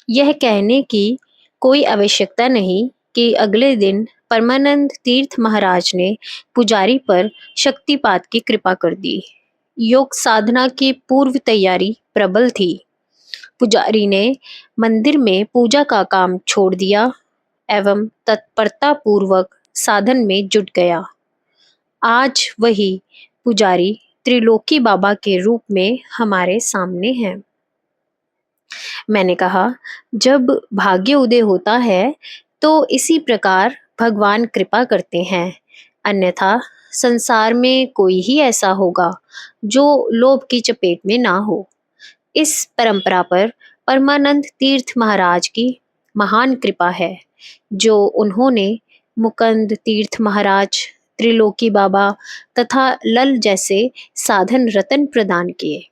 यह कहने की कोई आवश्यकता नहीं कि अगले दिन परमानंद तीर्थ महाराज ने पुजारी पर शक्तिपात की कृपा कर दी। योग साधना की पूर्व तैयारी प्रबल थी। पुजारी ने मंदिर में पूजा का काम छोड़ दिया एवं तत्परता पूर्वक साधन में जुट गया। आज वही पुजारी त्रिलोकी बाबा के रूप में हमारे सामने है। मैंने कहा, जब भाग्य उदय होता है तो इसी प्रकार भगवान कृपा करते हैं, अन्यथा संसार में कोई ही ऐसा होगा जो लोभ की चपेट में ना हो। इस परंपरा पर परमानंद तीर्थ महाराज की महान कृपा है, जो उन्होंने मुकंद तीर्थ महाराज, त्रिलोकी बाबा तथा लल जैसे साधन रतन प्रदान किए।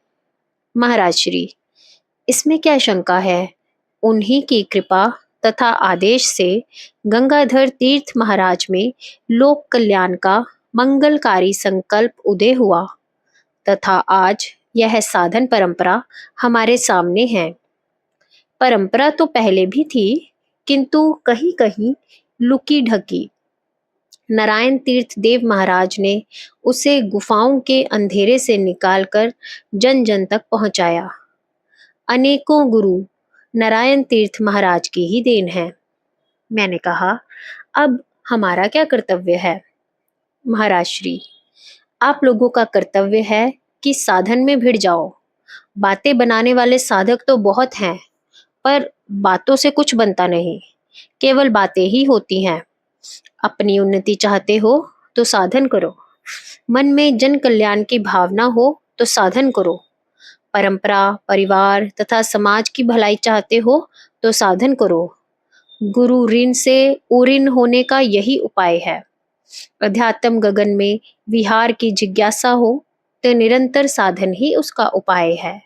महाराज श्री, इसमें क्या शंका है? उन्हीं की कृपा तथा आदेश से गंगाधर तीर्थ महाराज में लोक कल्याण का मंगलकारी संकल्प उदय हुआ तथा आज यह साधन परंपरा हमारे सामने है। परंपरा तो पहले भी थी, किंतु कहीं कहीं लुकी ढकी। नारायण तीर्थ देव महाराज ने उसे गुफाओं के अंधेरे से निकालकर जन जन तक पहुंचाया। अनेकों गुरु नारायण तीर्थ महाराज की ही देन है। मैंने कहा, अब हमारा क्या कर्तव्य है? महाराज श्री, आप लोगों का कर्तव्य है कि साधन में भिड़ जाओ। बातें बनाने वाले साधक तो बहुत हैं, पर बातों से कुछ बनता नहीं, केवल बातें ही होती हैं। अपनी उन्नति चाहते हो तो साधन करो, मन में जन कल्याण की भावना हो तो साधन करो, परंपरा, परिवार तथा समाज की भलाई चाहते हो तो साधन करो। गुरु ऋण से उऋण होने का यही उपाय है। अध्यात्म गगन में विहार की जिज्ञासा हो तो निरंतर साधन ही उसका उपाय है।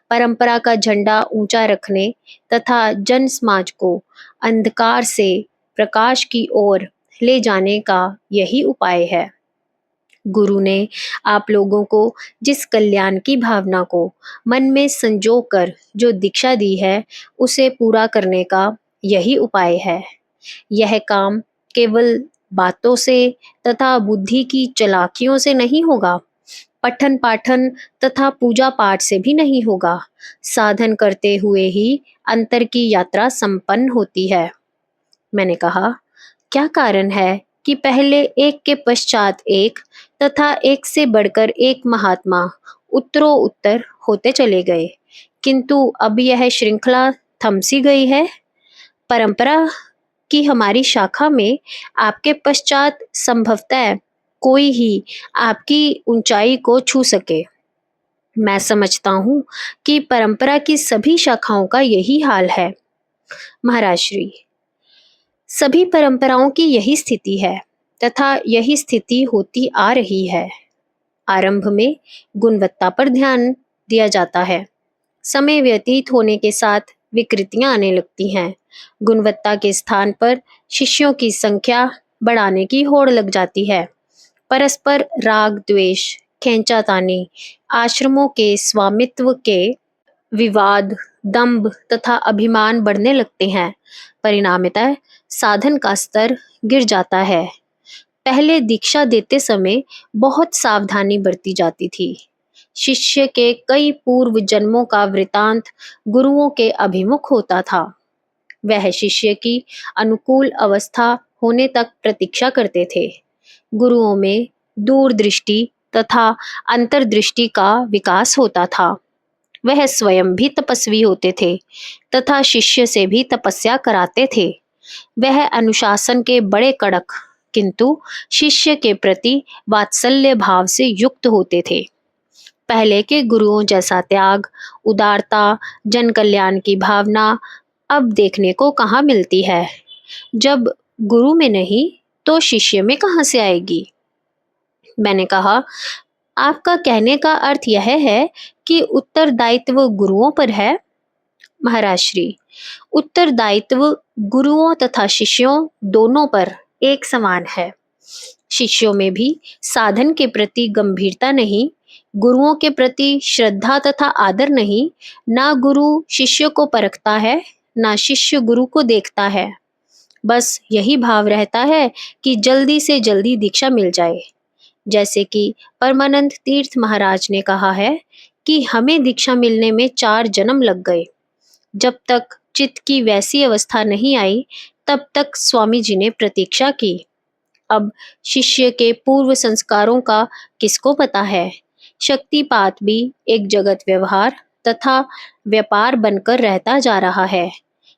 परंपरा का झंडा ऊंचा रखने तथा जन समाज को अंधकार से प्रकाश की ओर ले जाने का यही उपाय है। गुरु ने आप लोगों को जिस कल्याण की भावना को मन में संजो कर जो दीक्षा दी है, उसे पूरा करने का यही उपाय है। यह काम केवल बातों से तथा बुद्धि की चालाकियों से नहीं होगा, पठन पाठन तथा पूजा पाठ से भी नहीं होगा। साधन करते हुए ही अंतर की यात्रा संपन्न होती है। मैंने कहा, क्या कारण है कि पहले एक के पश्चात एक तथा एक से बढ़कर एक महात्मा उत्तरों उत्तर होते चले गए, किंतु अब यह श्रृंखला थम सी गई है? परंपरा की हमारी शाखा में आपके पश्चात संभवतः कोई ही आपकी ऊंचाई को छू सके। मैं समझता हूँ कि परंपरा की सभी शाखाओं का यही हाल है। महाराज श्री, सभी परंपराओं की यही स्थिति है तथा यही स्थिति होती आ रही है। आरंभ में गुणवत्ता पर ध्यान दिया जाता है, समय व्यतीत होने के साथ विकृतियां आने लगती हैं। गुणवत्ता के स्थान पर शिष्यों की संख्या बढ़ाने की होड़ लग जाती है। परस्पर राग द्वेष, खींचातानी, आश्रमों के स्वामित्व के विवाद, दंभ तथा अभिमान बढ़ने लगते हैं। परिणामतः साधन का स्तर गिर जाता है। पहले दीक्षा देते समय बहुत सावधानी बरती जाती थी। शिष्य के कई पूर्व जन्मों का वृतांत गुरुओं के अभिमुख होता था। वह शिष्य की अनुकूल अवस्था होने तक प्रतीक्षा करते थे। गुरुओं में दूरदृष्टि तथा अंतर्दृष्टि का विकास होता था। वह स्वयं भी तपस्वी होते थे तथा शिष्य से भी तपस्या कराते थे। वह अनुशासन के बड़े कड़क किंतु शिष्य के प्रति वात्सल्य भाव से युक्त होते थे। पहले के गुरुओं जैसा त्याग, उदारता, जन कल्याण की भावना अब देखने को कहाँ मिलती है। जब गुरु में नहीं तो शिष्य में कहाँ से आएगी? मैंने कहा, आपका कहने का अर्थ यह है कि उत्तरदायित्व गुरुओं पर है? महाराज श्री, उत्तरदायित्व गुरुओं तथा शिष्यों दोनों पर एक समान है। शिष्यों में भी साधन के प्रति गंभीरता नहीं, गुरुओं के प्रति श्रद्धा तथा आदर नहीं। ना गुरु शिष्य को परखता है, ना शिष्य गुरु को देखता है। बस यही भाव रहता है कि जल्दी से जल्दी दीक्षा मिल जाए। जैसे कि परमानंद तीर्थ महाराज ने कहा है कि हमें दीक्षा मिलने में 4 जन्म लग गए। जब तक चित्त की वैसी अवस्था नहीं आई, तब तक स्वामी जी ने प्रतीक्षा की। अब शिष्य के पूर्व संस्कारों का किसको पता है? शक्तिपात भी एक जगत व्यवहार तथा व्यापार बनकर रहता जा रहा है।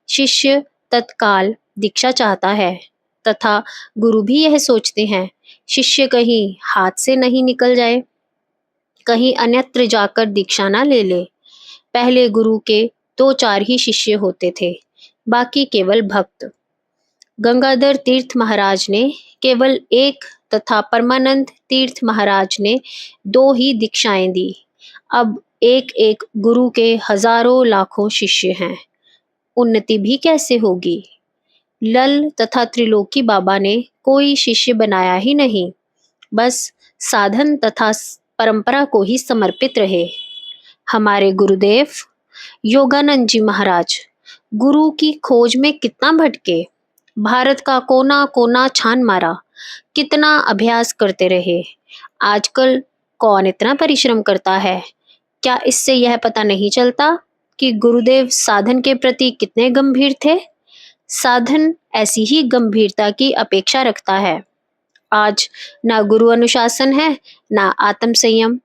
शिष्य तत्काल दीक्षा चाहता है तथा गुरु भी यह सोचते हैं शिष्य कहीं हाथ से नहीं निकल जाए, कहीं अन्यत्र जाकर दीक्षा ना ले ले। पहले गुरु के 2-4 ही शिष्य होते थे, बाकी केवल भक्त। गंगाधर तीर्थ महाराज ने केवल एक तथा परमानंद तीर्थ महाराज ने 2 ही दीक्षाएं दी। अब एक एक गुरु के हजारों लाखों शिष्य हैं। उन्नति भी कैसे होगी? लल तथा त्रिलोकी बाबा ने कोई शिष्य बनाया ही नहीं, बस साधन तथा परंपरा को ही समर्पित रहे। हमारे गुरुदेव योगानंद जी महाराज गुरु की खोज में कितना भटके, भारत का कोना कोना छान मारा, कितना अभ्यास करते रहे। आजकल कौन इतना परिश्रम करता है? क्या इससे यह पता नहीं चलता कि गुरुदेव साधन के प्रति कितने गंभीर थे? साधन ऐसी ही गंभीरता की अपेक्षा रखता है। आज ना गुरु अनुशासन है, ना आत्म संयम।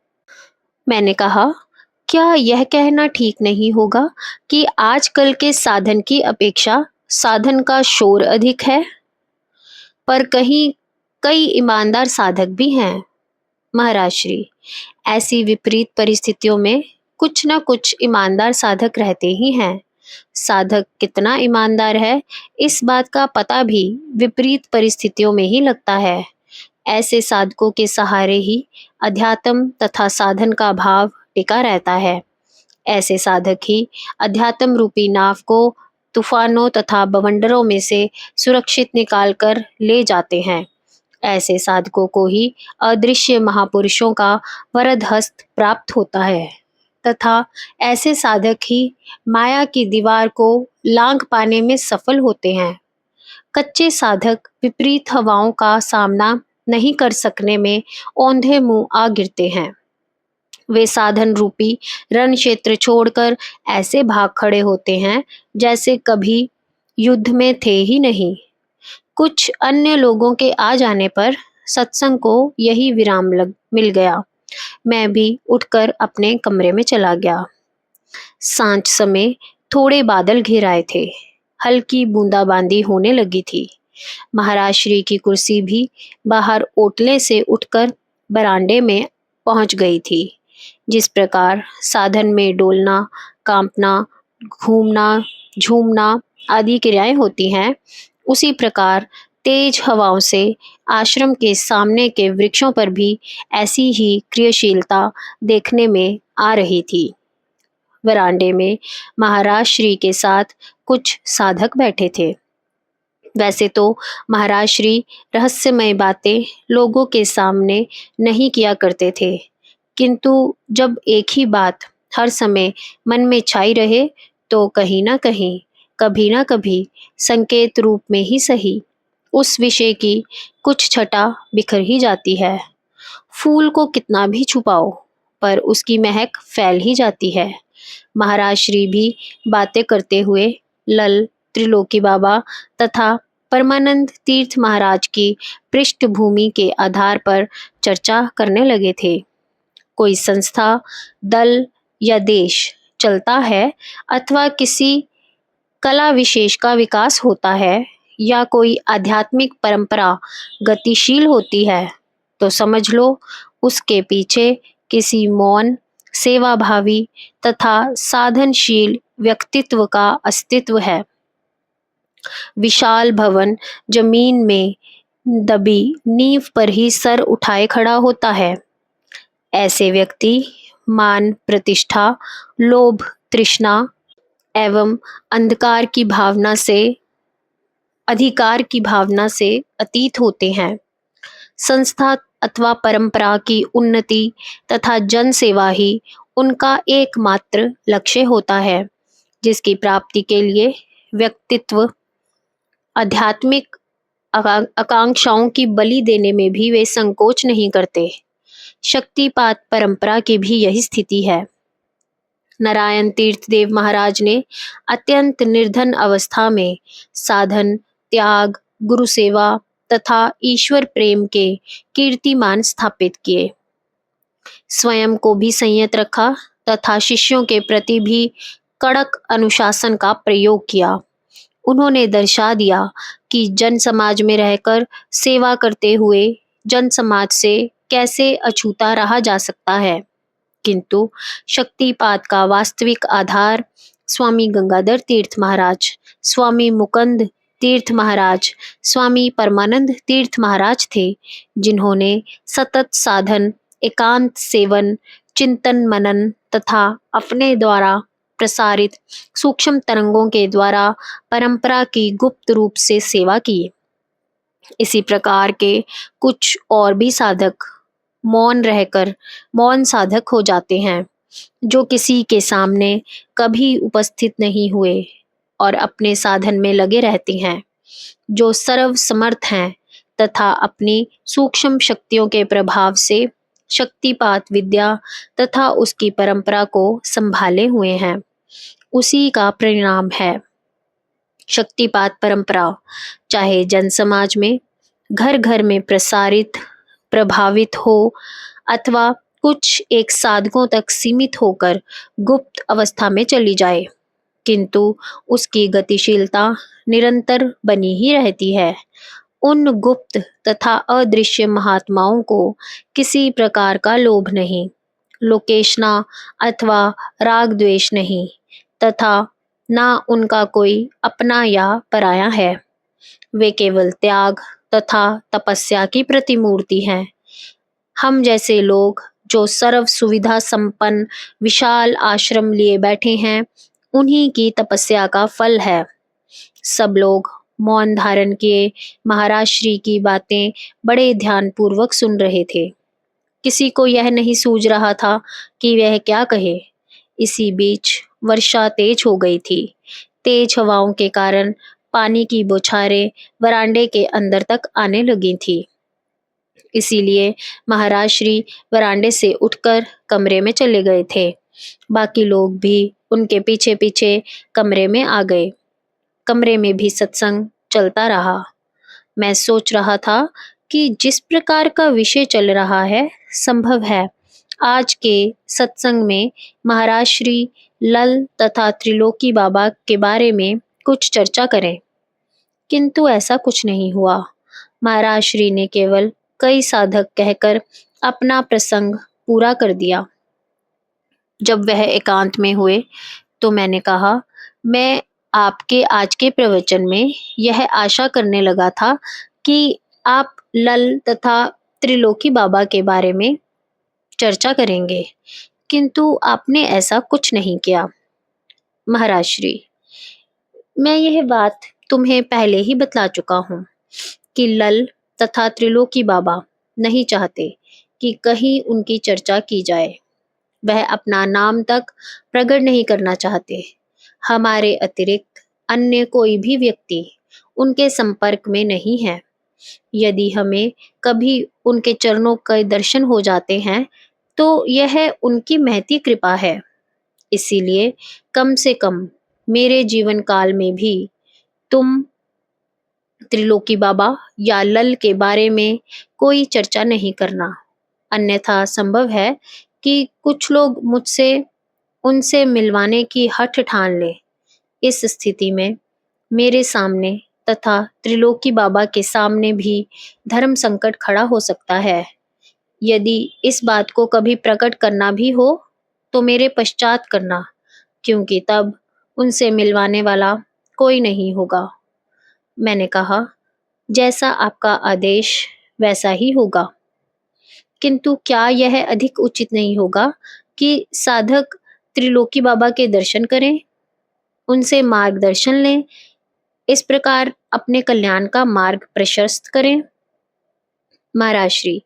मैंने कहा, क्या यह कहना ठीक नहीं होगा कि आजकल के साधन की अपेक्षा साधन का शोर अधिक है? पर कहीं कई ईमानदार साधक भी हैं महाराज श्री। ऐसी विपरीत परिस्थितियों में कुछ न कुछ ईमानदार साधक रहते ही हैं। साधक कितना ईमानदार है, इस बात का पता भी विपरीत परिस्थितियों में ही लगता है। ऐसे साधकों के सहारे ही अध्यात्म तथा साधन का भाव टिका रहता है। ऐसे साधक ही अध्यात्म रूपी नाव को तूफानों तथा बवंडरों में से सुरक्षित निकाल कर ले जाते हैं। ऐसे साधकों को ही अदृश्य महापुरुषों का वरद हस्त प्राप्त होता है तथा ऐसे साधक ही माया की दीवार को लांघ पाने में सफल होते हैं। कच्चे साधक विपरीत हवाओं का सामना नहीं कर सकने में औंधे मुंह आ गिरते हैं। वे साधन रूपी रण क्षेत्र छोड़कर ऐसे भाग खड़े होते हैं जैसे कभी युद्ध में थे ही नहीं। कुछ अन्य लोगों के आ जाने पर सत्संग को यही विराम मिल गया। मैं भी उठकर अपने कमरे में चला गया। सांझ समय थोड़े बादल घिर आए थे, हल्की बूंदाबांदी होने लगी थी। महाराज श्री की कुर्सी भी बाहर ओटले से उठकर बरामदे में पहुंच गई थी। जिस प्रकार साधन में डोलना, कांपना, घूमना, झूमना आदि क्रियाएं होती हैं, उसी प्रकार तेज हवाओं से आश्रम के सामने के वृक्षों पर भी ऐसी ही क्रियाशीलता देखने में आ रही थी। वरांडे में महाराज श्री के साथ कुछ साधक बैठे थे। वैसे तो महाराज श्री रहस्यमय बातें लोगों के सामने नहीं किया करते थे, किंतु जब एक ही बात हर समय मन में छाई रहे तो कहीं ना कहीं, कभी ना कभी संकेत रूप में ही सही उस विषय की कुछ छटा बिखर ही जाती है। फूल को कितना भी छुपाओ पर उसकी महक फैल ही जाती है। महाराज श्री भी बातें करते हुए लल, त्रिलोकी बाबा तथा परमानंद तीर्थ महाराज की पृष्ठभूमि के आधार पर चर्चा करने लगे थे। कोई संस्था, दल या देश चलता है अथवा किसी कला विशेष का विकास होता है या कोई आध्यात्मिक परंपरा गतिशील होती है तो समझ लो उसके पीछे किसी मौन, सेवाभावी तथा साधनशील व्यक्तित्व का अस्तित्व है। विशाल भवन जमीन में दबी नींव पर ही सर उठाए खड़ा होता है। ऐसे व्यक्ति मान, प्रतिष्ठा, लोभ, तृष्णा एवं अंधकार की भावना से, अधिकार की भावना से अतीत होते हैं। संस्था अथवा परंपरा की उन्नति तथा जन सेवा ही उनका एकमात्र लक्ष्य होता है, जिसकी प्राप्ति के लिए व्यक्तित्व, आध्यात्मिक आकांक्षाओं की बलि देने में भी वे संकोच नहीं करते। शक्तिपात परंपरा की भी यही स्थिति है। नारायण तीर्थ देव महाराज ने अत्यंत निर्धन अवस्था में साधन, त्याग, गुरु सेवा तथा ईश्वर प्रेम के कीर्तिमान स्थापित किए। स्वयं को भी संयत रखा तथा शिष्यों के प्रति भी कड़क अनुशासन का प्रयोग किया। उन्होंने दर्शा दिया कि जन समाज में रहकर सेवा करते हुए जन समाज से कैसे अछूता रहा जा सकता है। किंतु शक्तिपात का वास्तविक आधार स्वामी गंगाधर तीर्थ महाराज, स्वामी मुकुंद तीर्थ महाराज, स्वामी परमानंद तीर्थ महाराज थे, जिन्होंने सतत साधन, एकांत सेवन, चिंतन मनन तथा अपने द्वारा प्रसारित सूक्ष्म तरंगों के द्वारा परंपरा की गुप्त रूप से सेवा की। इसी प्रकार के कुछ और भी साधक मौन साधक हो जाते हैं, जो किसी के सामने कभी उपस्थित नहीं हुए और अपने साधन में लगे रहते हैं, जो सर्व समर्थ हैं तथा अपनी सूक्ष्म शक्तियों के प्रभाव से शक्तिपात विद्या तथा उसकी परंपरा को संभाले हुए हैं। उसी का परिणाम है शक्तिपात परंपरा, चाहे जन समाज में घर घर में प्रसारित प्रभावित हो अथवा कुछ एक साधकों तक सीमित होकर गुप्त अवस्था में चली जाए, किंतु उसकी गतिशीलता निरंतर बनी ही रहती है। उन गुप्त तथा अदृश्य महात्माओं को किसी प्रकार का लोभ नहीं, लोकेशना अथवा राग द्वेष नहीं तथा ना उनका कोई अपना या पराया है। वे केवल त्याग तथा तपस्या की प्रतिमूर्ति हैं। हम जैसे लोग जो सर्व सुविधा संपन्न विशाल आश्रम लिए बैठे हैं, उन्हीं की तपस्या का फल है। सब लोग मौन धारण किए महाराज श्री की बातें बड़े ध्यानपूर्वक सुन रहे थे। किसी को यह नहीं सूझ रहा था कि वह क्या कहे। इसी बीच वर्षा तेज हो गई थी। तेज हवाओं के कारण पानी की बौछारें वरांडे के अंदर तक आने लगी थी। इसीलिए महाराज श्री वरांडे से उठकर कमरे में चले गए थे। बाकी लोग भी उनके पीछे पीछे कमरे में आ गए। कमरे में भी सत्संग चलता रहा। मैं सोच रहा था कि जिस प्रकार का विषय चल रहा है, संभव है आज के सत्संग में महाराज श्री लल तथा त्रिलोकी बाबा के बारे में कुछ चर्चा करें, किंतु ऐसा कुछ नहीं हुआ। महाराज श्री ने केवल कई साधक कहकर अपना प्रसंग पूरा कर दिया। जब वह एकांत में हुए तो मैंने कहा, मैं आपके आज के प्रवचन में यह आशा करने लगा था कि आप लल तथा त्रिलोकी बाबा के बारे में चर्चा करेंगे, किंतु आपने ऐसा कुछ नहीं किया। महाराज श्री, मैं यह बात तुम्हें पहले ही बतला चुका हूँ कि लल तथा त्रिलोकी बाबा नहीं चाहते कि कहीं उनकी चर्चा की जाए। वह अपना नाम तक प्रकट नहीं करना चाहते। हमारे अतिरिक्त अन्य कोई भी व्यक्ति उनके संपर्क में नहीं है। यदि हमें कभी उनके चरणों के दर्शन हो जाते हैं तो यह उनकी महती कृपा है। इसीलिए कम से कम मेरे जीवन काल में भी तुम त्रिलोकी बाबा या लल के बारे में कोई चर्चा नहीं करना, अन्यथा संभव है कि कुछ लोग मुझसे उनसे मिलवाने की हठ ठान लें। इस स्थिति में मेरे सामने तथा त्रिलोकी बाबा के सामने भी धर्म संकट खड़ा हो सकता है। यदि इस बात को कभी प्रकट करना भी हो तो मेरे पश्चात करना, क्योंकि तब उनसे मिलवाने वाला कोई नहीं होगा। मैंने कहा, जैसा आपका आदेश वैसा ही होगा, किंतु क्या यह अधिक उचित नहीं होगा कि साधक त्रिलोकी बाबा के दर्शन करें, उनसे मार्गदर्शन लें, इस प्रकार अपने कल्याण का मार्ग प्रशस्त करें? महाराज श्री,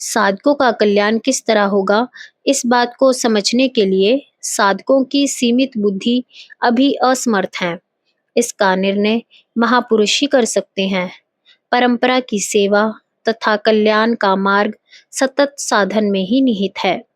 साधकों का कल्याण किस तरह होगा, इस बात को समझने के लिए साधकों की सीमित बुद्धि अभी असमर्थ है। इसका निर्णय महापुरुष ही कर सकते हैं। परंपरा की सेवा तथा कल्याण का मार्ग सतत साधन में ही निहित है।